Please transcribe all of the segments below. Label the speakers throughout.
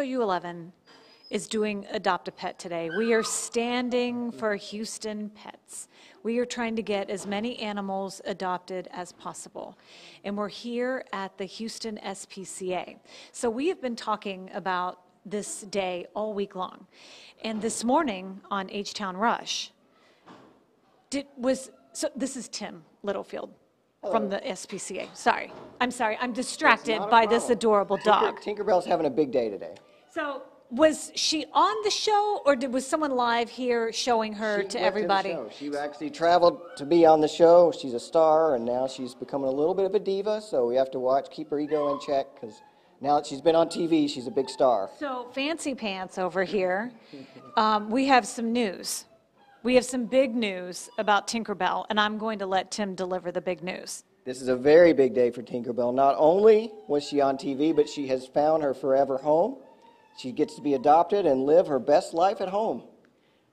Speaker 1: SOU11 is doing Adopt a Pet today. We are standing for Houston Pets. We are trying to get as many animals adopted as possible. And we're here at the Houston SPCA. So we have been talking about this day all week long. And this morning on H-Town Rush, so this is Tim Littlefield.
Speaker 2: Hello.
Speaker 1: From the SPCA. Sorry. I'm distracted by this adorable dog.
Speaker 2: Tinkerbell's having a big day today.
Speaker 1: So was she on the show, or was someone live here showing her to everybody?
Speaker 2: She actually traveled to be on the show. She's a star, and now she's becoming a little bit of a diva, so we have to watch, keep her ego in check, because now that she's been on TV, she's a big star.
Speaker 1: So Fancy Pants over here, we have some news. We have some big news about Tinkerbell, and I'm going to let Tim deliver the big news.
Speaker 2: This is a very big day for Tinkerbell. Not only was she on TV, but she has found her forever home. She gets to be adopted and live her best life at home.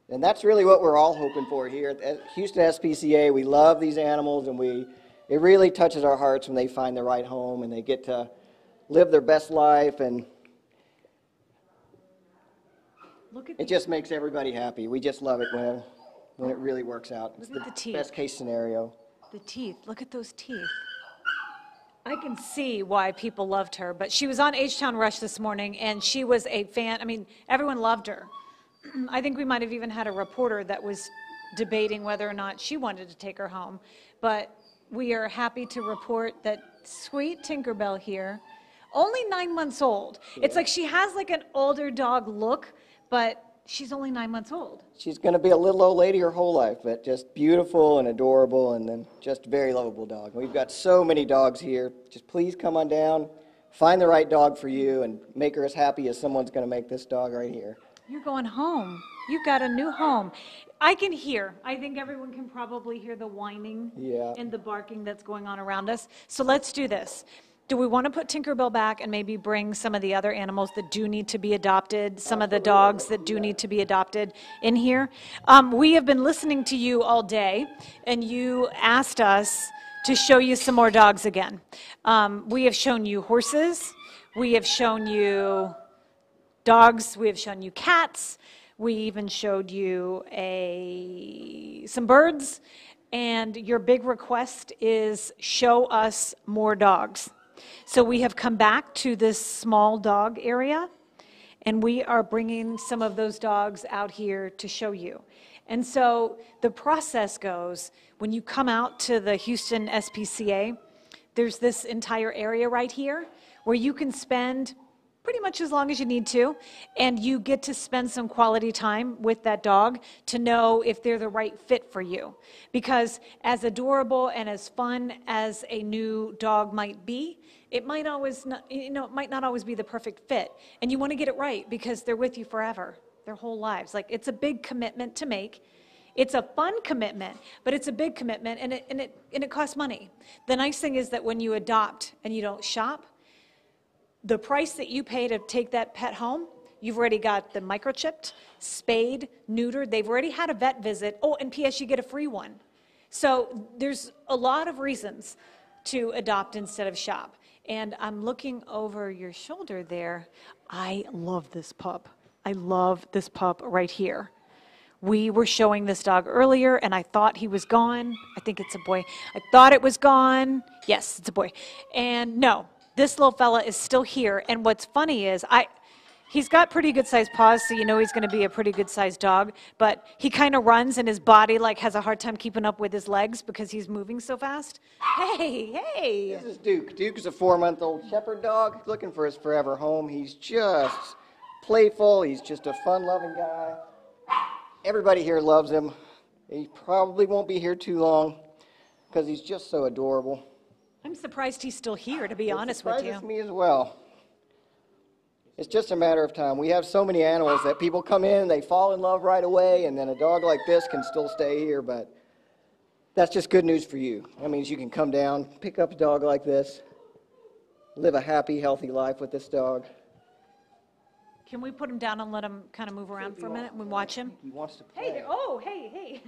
Speaker 2: And that's really what we're all hoping for here at Houston SPCA. We love these animals, and it really touches our hearts when they find the right home and they get to live their best life, and it just makes everybody happy. We just love it when it really works out. It's the best case scenario.
Speaker 1: The teeth. Look at those teeth. I can see why people loved her, but she was on H-Town Rush this morning, and she was a fan. I mean, everyone loved her. I think we might have even had a reporter that was debating whether or not she wanted to take her home. But we are happy to report that sweet Tinkerbell here, only 9 months old. Yeah. It's like she has like an older dog look, but she's only 9 months old.
Speaker 2: She's going to be a little old lady her whole life, but just beautiful and adorable, and then just a very lovable dog. We've got so many dogs here. Just please come on down, find the right dog for you, and make her as happy as someone's going to make this dog right here.
Speaker 1: You're going home. You've got a new home. I can hear. I think everyone can probably hear the whining and the barking that's going on around us. So let's do this. Do we want to put Tinkerbell back and maybe bring some of the other animals that do need to be adopted, some of the dogs that do need to be adopted in here? We have been listening to you all day, and you asked us to show you some more dogs again. We have shown you horses. We have shown you dogs. We have shown you cats. We even showed you some birds. And your big request is show us more dogs. So we have come back to this small dog area, and we are bringing some of those dogs out here to show you. And so the process goes, when you come out to the Houston SPCA, there's this entire area right here where you can spend pretty much as long as you need to, and you get to spend some quality time with that dog to know if they're the right fit for you. Because as adorable and as fun as a new dog might be, it might not always be the perfect fit. And you want to get it right because they're with you forever, their whole lives. Like, it's a big commitment to make. It's a fun commitment, but it's a big commitment, and it costs money. The nice thing is that when you adopt and you don't shop, the price that you pay to take that pet home, you've already got them microchipped, spayed, neutered. They've already had a vet visit. Oh, and P.S., you get a free one. So there's a lot of reasons to adopt instead of shop. And I'm looking over your shoulder there. I love this pup. I love this pup right here. We were showing this dog earlier, and I thought he was gone. I think it's a boy. I thought it was gone. Yes, it's a boy. And no. This little fella is still here, and what's funny is he's got pretty good-sized paws, so you know he's going to be a pretty good-sized dog, but he kind of runs, and his body has a hard time keeping up with his legs because he's moving so fast. Hey!
Speaker 2: This is Duke. Duke is a 4-month-old shepherd dog. He's looking for his forever home. He's just playful. He's just a fun-loving guy. Everybody here loves him. He probably won't be here too long because he's just so adorable.
Speaker 1: I'm surprised he's still here, to be honest with you.
Speaker 2: It surprises me as well. It's just a matter of time. We have so many animals that people come in, they fall in love right away, and then a dog like this can still stay here, but that's just good news for you. That means you can come down, pick up a dog like this, live a happy, healthy life with this dog.
Speaker 1: Can we put him down and let him kind of move around for a minute and we watch him?
Speaker 2: He wants to play.
Speaker 1: Hey, oh, hey.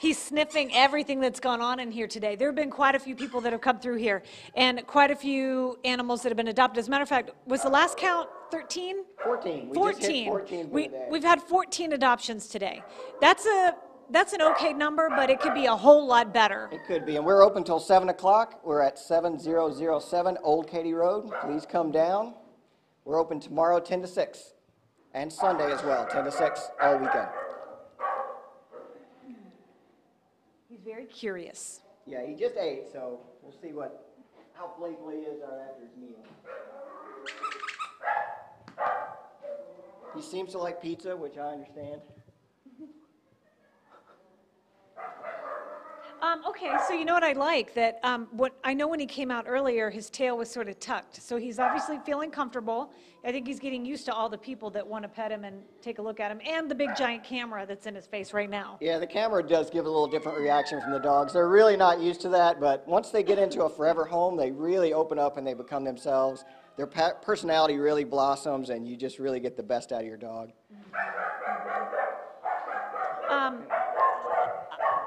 Speaker 1: He's sniffing everything that's gone on in here today. There have been quite a few people that have come through here and quite a few animals that have been adopted. As a matter of fact, was the last count 13?
Speaker 2: 14. We just hit 14 for the day.
Speaker 1: We've had 14 adoptions today. That's an okay number, but it could be a whole lot better.
Speaker 2: It could be, and we're open till 7 o'clock. We're at 7007 Old Katy Road. Please come down. We're open tomorrow 10 to 6, and Sunday as well, 10 to 6 all weekend.
Speaker 1: He's very curious.
Speaker 2: Yeah, he just ate, so we'll see how playful he is after his meal. He seems to like pizza, which I understand.
Speaker 1: Okay, so you know what I like? That I know when he came out earlier, his tail was sort of tucked. So he's obviously feeling comfortable. I think he's getting used to all the people that want to pet him and take a look at him, and the big giant camera that's in his face right now.
Speaker 2: Yeah, the camera does give a little different reaction from the dogs. They're really not used to that, but once they get into a forever home, they really open up and they become themselves. Their personality really blossoms, and you just really get the best out of your dog.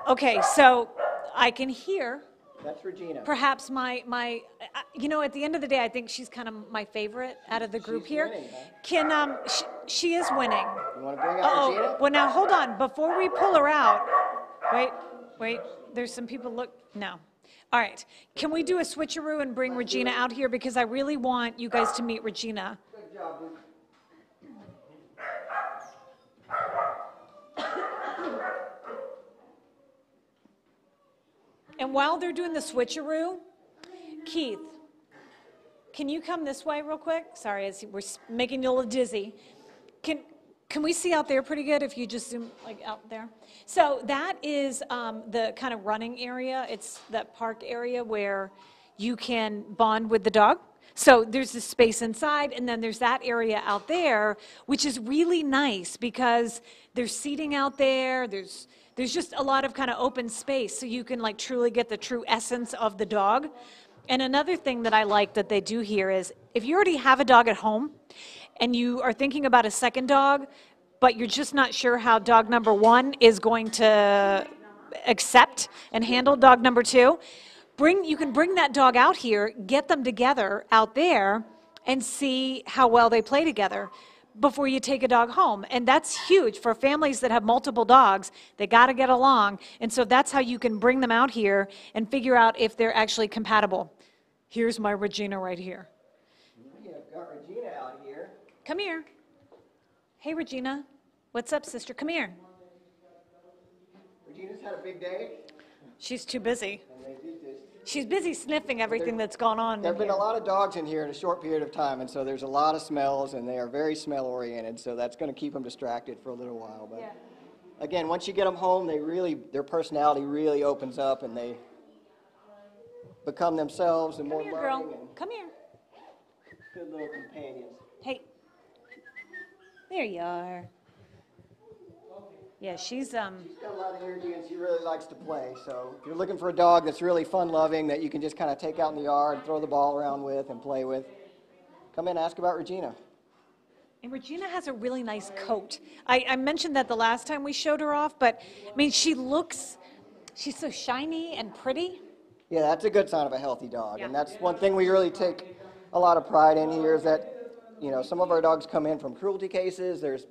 Speaker 1: Okay, so I can hear.
Speaker 2: That's Regina.
Speaker 1: Perhaps at the end of the day, I think she's kind of my favorite out of the group here.
Speaker 2: Winning, huh?
Speaker 1: She is winning.
Speaker 2: You want to bring out Regina?
Speaker 1: Well, now hold on. Before we pull her out, wait. There's some people no. All right. Can we do a switcheroo and bring Regina out here, because I really want you guys to meet Regina.
Speaker 2: Good job, Luke.
Speaker 1: And while they're doing the switcheroo, Keith, can you come this way real quick? Sorry, as we're making you a little dizzy. Can we see out there pretty good if you just zoom out there? So that is the kind of running area. It's that park area where you can bond with the dog. So there's this space inside, and then there's that area out there, which is really nice because there's seating out there. There's just a lot of kind of open space, so you can truly get the true essence of the dog. And another thing that I like that they do here is if you already have a dog at home and you are thinking about a second dog, but you're just not sure how dog number one is going to accept and handle dog number two, you can bring that dog out here, get them together out there, and see how well they play together before you take a dog home. And that's huge for families that have multiple dogs. They got to get along. And so that's how you can bring them out here and figure out if they're actually compatible. Here's my Regina right here.
Speaker 2: We have got Regina out here.
Speaker 1: Come here. Hey, Regina. What's up, sister? Come here.
Speaker 2: Regina's had a big day.
Speaker 1: She's too busy. She's busy sniffing everything that's gone on.
Speaker 2: There have been a lot of dogs in here in a short period of time, and so there's a lot of smells, and they are very smell-oriented, so that's going to keep them distracted for a little while. But again, once you get them home, their personality really opens up, and they become themselves and more loving.
Speaker 1: Come here, girl. Come here.
Speaker 2: Good little companions.
Speaker 1: Hey. There you are. Yeah, she's
Speaker 2: got a lot of energy, and she really likes to play. So if you're looking for a dog that's really fun-loving, that you can just kind of take out in the yard and throw the ball around with and play with, come in and ask about Regina.
Speaker 1: And Regina has a really nice coat. I mentioned that the last time we showed her off, but I mean, she's so shiny and pretty.
Speaker 2: Yeah, that's a good sign of a healthy dog. Yeah. And that's one thing we really take a lot of pride in here is that, some of our dogs come in from cruelty cases. There's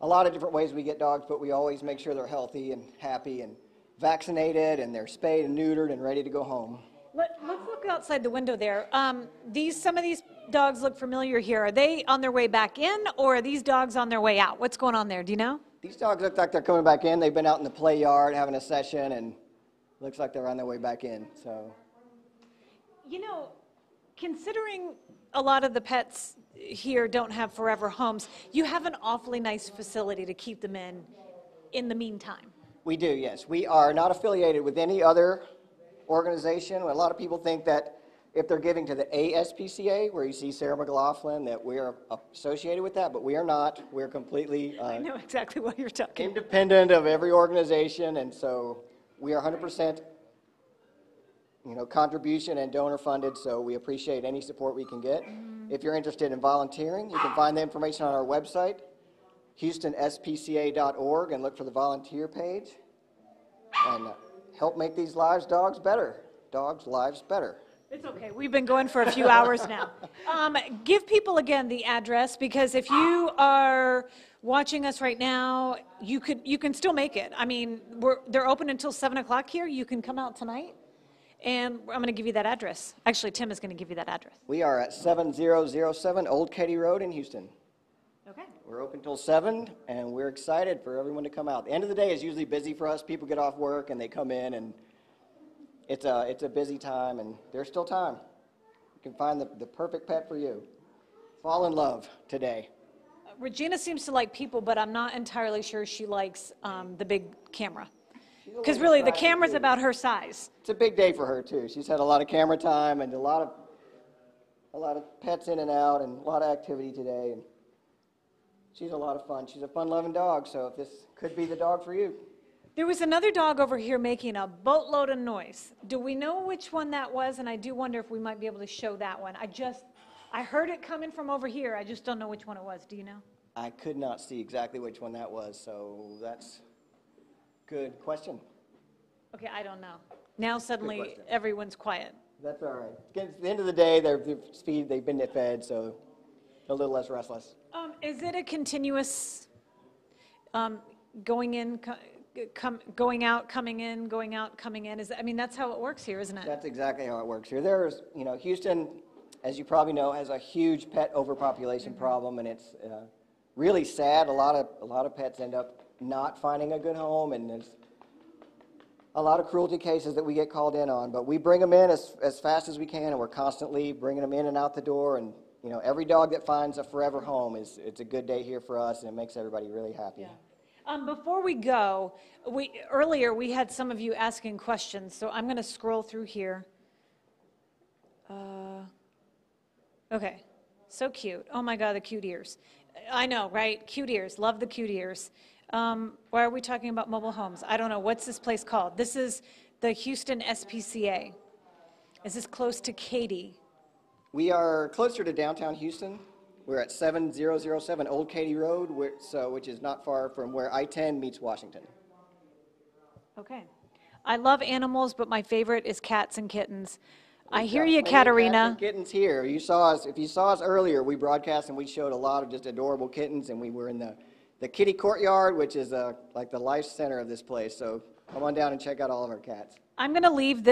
Speaker 2: a lot of different ways we get dogs, but we always make sure they're healthy and happy and vaccinated, and they're spayed and neutered and ready to go home.
Speaker 1: Let's look outside the window there. Some of these dogs look familiar here. Are they on their way back in, or are these dogs on their way out? What's going on there? Do you know?
Speaker 2: These dogs look like they're coming back in. They've been out in the play yard having a session, and looks like they're on their way back in. So,
Speaker 1: considering a lot of the pets here don't have forever homes, you have an awfully nice facility to keep them in the meantime.
Speaker 2: We do, yes. We are not affiliated with any other organization. A lot of people think that if they're giving to the ASPCA, where you see Sarah McLaughlin, that we are associated with that, but we are not. We're completely
Speaker 1: I know exactly what you're talking about.
Speaker 2: Independent of every organization, and so we are 100% contribution and donor funded, so we appreciate any support we can get. If you're interested in volunteering, you can find the information on our website, HoustonSPCA.org, and look for the volunteer page. and help make these dogs' lives better.
Speaker 1: It's okay. We've been going for a few hours now. Give people again the address, because if you are watching us right now, you can still make it. I mean, they're open until 7 o'clock here. You can come out tonight, and I'm going to give you that address. Actually, Tim is going to give you that address.
Speaker 2: We are at 7007 Old Katy Road in Houston.
Speaker 1: Okay.
Speaker 2: We're open till 7, and we're excited for everyone to come out. The end of the day is usually busy for us. People get off work, and they come in, and it's a busy time, and there's still time. You can find the perfect pet for you. Fall in love today.
Speaker 1: Regina seems to like people, but I'm not entirely sure she likes the big camera. Because really, the camera's about her size.
Speaker 2: It's a big day for her, too. She's had a lot of camera time and a lot of pets in and out and a lot of activity today. And she's a lot of fun. She's a fun-loving dog, so if this could be the dog for you.
Speaker 1: There was another dog over here making a boatload of noise. Do we know which one that was? And I do wonder if we might be able to show that one. I heard it coming from over here. I just don't know which one it was. Do you know?
Speaker 2: I could not see exactly which one that was, so that's a good question.
Speaker 1: Okay, I don't know. Now suddenly everyone's quiet.
Speaker 2: That's all right. At the end of the day, they've been fed, so a little less restless.
Speaker 1: Is it a continuous going in, going out, coming in, going out, coming in? That's how it works here, isn't it?
Speaker 2: That's exactly how it works here. There's, Houston, as you probably know, has a huge pet overpopulation problem, and it's really sad. A lot of pets end up not finding a good home, and there's a lot of cruelty cases that we get called in on. But we bring them in as fast as we can, and we're constantly bringing them in and out the door. And every dog that finds a forever home it's a good day here for us, and it makes everybody really happy.
Speaker 1: Yeah. Before we go, earlier we had some of you asking questions, so I'm going to scroll through here. Okay, so cute. Oh my God, the cute ears. I know, right? Cute ears. Love the cute ears. Why are we talking about mobile homes? I don't know. What's this place called? This is the Houston SPCA. Is this close to Katy?
Speaker 2: We are closer to downtown Houston. We're at 7007 Old Katy Road, which is not far from where I-10 meets Washington.
Speaker 1: Okay. I love animals, but my favorite is cats and kittens. I hear you, Katarina.
Speaker 2: Cats and kittens here. If you saw us earlier, we broadcast and we showed a lot of just adorable kittens, and we were in the kitty courtyard, which is like the life center of this place. So come on down and check out all of our cats. We're going to leave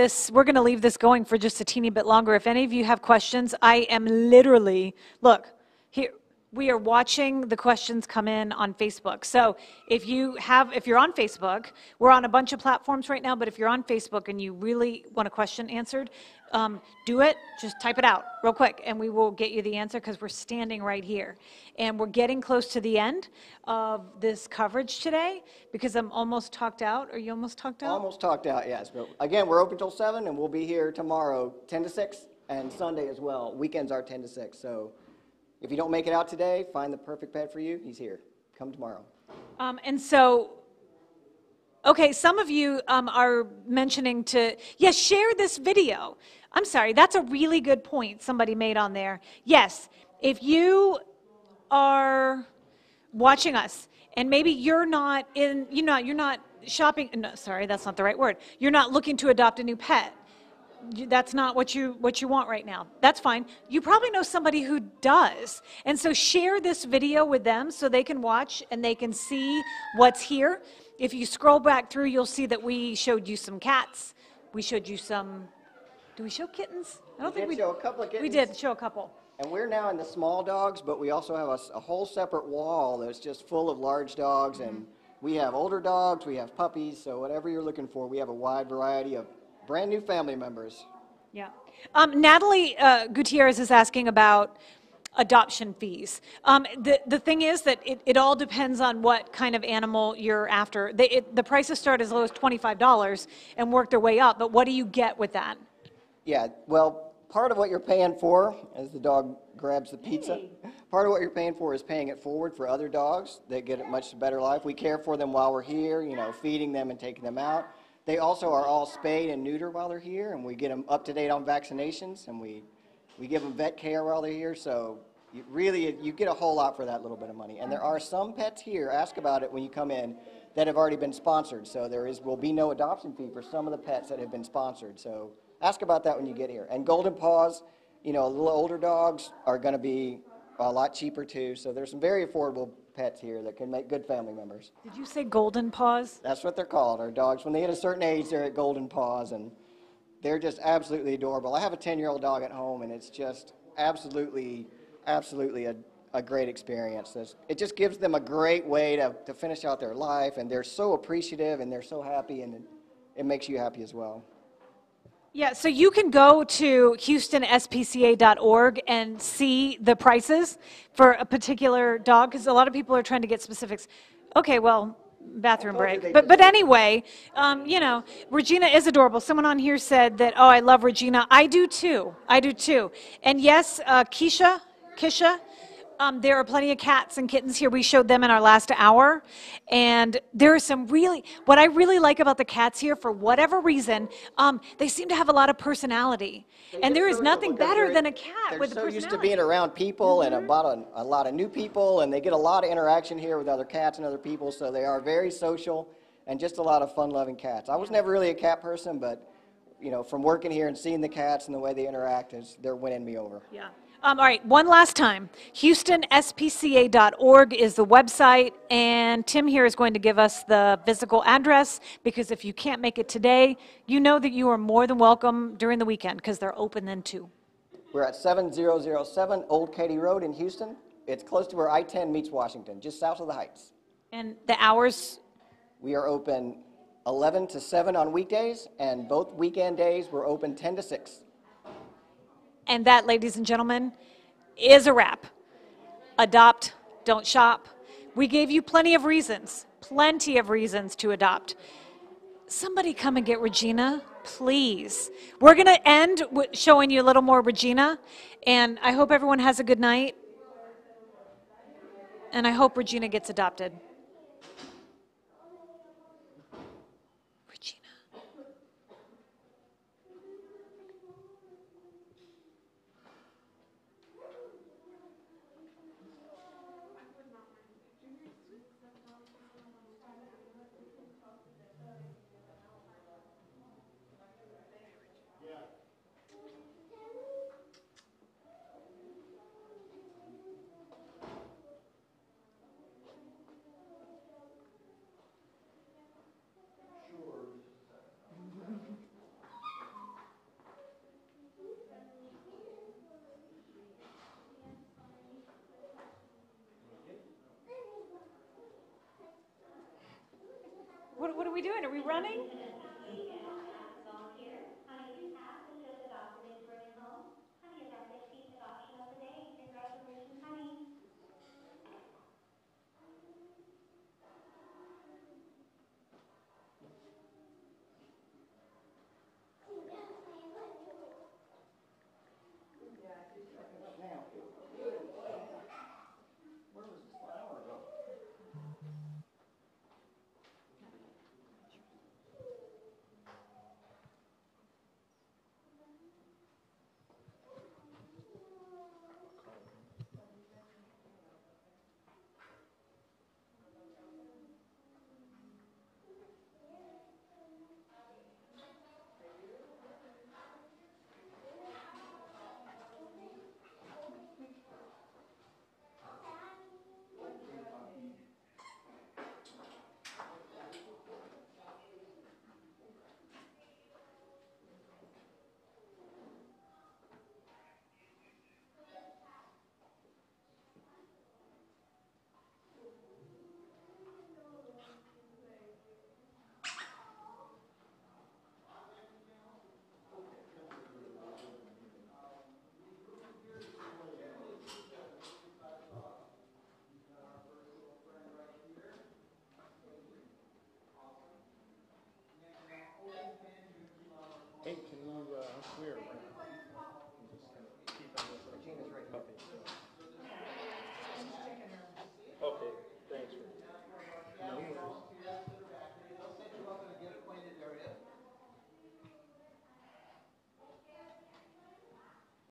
Speaker 2: this going for just a teeny bit longer. If any of you have questions, I am literally, look, here, we are watching the questions come in on Facebook. So if you're on Facebook, we're on a bunch of platforms right now, but if you're on Facebook and you really want a question answered, do it, just type it out real quick, and we will get you the answer, because we're standing right here. And we're getting close to the end of this coverage today, because I'm almost talked out. Are you almost talked out? Almost talked out, yes. But again, we're open till 7, and we'll be here tomorrow 10 to 6, and Sunday as well. Weekends are 10 to 6. So if you don't make it out today, find the perfect pet for you. He's here. Come tomorrow. Okay, some of you are mentioning share this video. I'm sorry, that's a really good point somebody made on there. Yes, if you are watching us and maybe you're not shopping, no, sorry, that's not the right word. You're not looking to adopt a new pet. That's not what you want right now. That's fine. You probably know somebody who does. And so share this video with them so they can watch and they can see what's here. If you scroll back through, you'll see that we showed you some cats. We showed you some, do we show kittens? I don't think we did. Show a couple of kittens. We did show a couple. And we're now in the small dogs, but we also have a whole separate wall that's just full of large dogs. Mm-hmm. And we have older dogs, we have puppies, so whatever you're looking for, we have a wide variety of brand new family members. Yeah. Natalie Gutierrez is asking about adoption fees. The thing is that it all depends on what kind of animal you're after. The prices start as low as $25 and work their way up, but what do you get with that? Yeah, well, part of what you're paying for, as the dog grabs the pizza, part of what you're paying for is paying it forward for other dogs that get a much better life. We care for them while we're here, feeding them and taking them out. They also are all spayed and neutered while they're here, and we get them up to date on vaccinations, and we give them vet care while they're here. So you get a whole lot for that little bit of money. And there are some pets here, ask about it when you come in, that have already been sponsored. So will be no adoption fee for some of the pets that have been sponsored. So ask about that when you get here. And Golden Paws, a little older dogs are going to be a lot cheaper too. So there's some very affordable pets here that can make good family members.
Speaker 1: Did you say Golden Paws?
Speaker 2: That's what they're called. Our dogs, when they hit a certain age, they're at Golden Paws, and they're just absolutely adorable. I have a 10-year-old dog at home, and it's just absolutely a great experience. It just gives them a great way to finish out their life, and they're so appreciative, and they're so happy, and it makes you happy as well.
Speaker 1: Yeah, so you can go to houstonspca.org and see the prices for a particular dog, because a lot of people are trying to get specifics. Okay, well, bathroom break. But anyway, Regina is adorable. Someone on here said that, oh, I love Regina. I do too. And yes, Kisha, there are plenty of cats and kittens here. We showed them in our last hour. And there are what I really like about the cats here, for whatever reason, they seem to have a lot of personality. And there is nothing better than a cat with a personality.
Speaker 2: They're so used to being around people and about a lot of new people, and they get a lot of interaction here with other cats and other people, so they are very social and just a lot of fun-loving cats. I was never really a cat person, but from working here and seeing the cats and the way they interact, they're winning me over.
Speaker 1: Yeah. All right, one last time. HoustonSPCA.org is the website, and Tim here is going to give us the physical address, because if you can't make it today, you know that you are more than welcome during the weekend, because they're open then too.
Speaker 2: We're at 7007 Old Katy Road in Houston. It's close to where I-10 meets Washington, just south of the Heights.
Speaker 1: And the hours?
Speaker 2: We are open 11 to 7 on weekdays, and both weekend days we're open 10 to 6.
Speaker 1: And that, ladies and gentlemen, is a wrap. Adopt, don't shop. We gave you plenty of reasons to adopt. Somebody come and get Regina, please. We're going to end with showing you a little more Regina, and I hope everyone has a good night. And I hope Regina gets adopted. What are we doing? Are we running?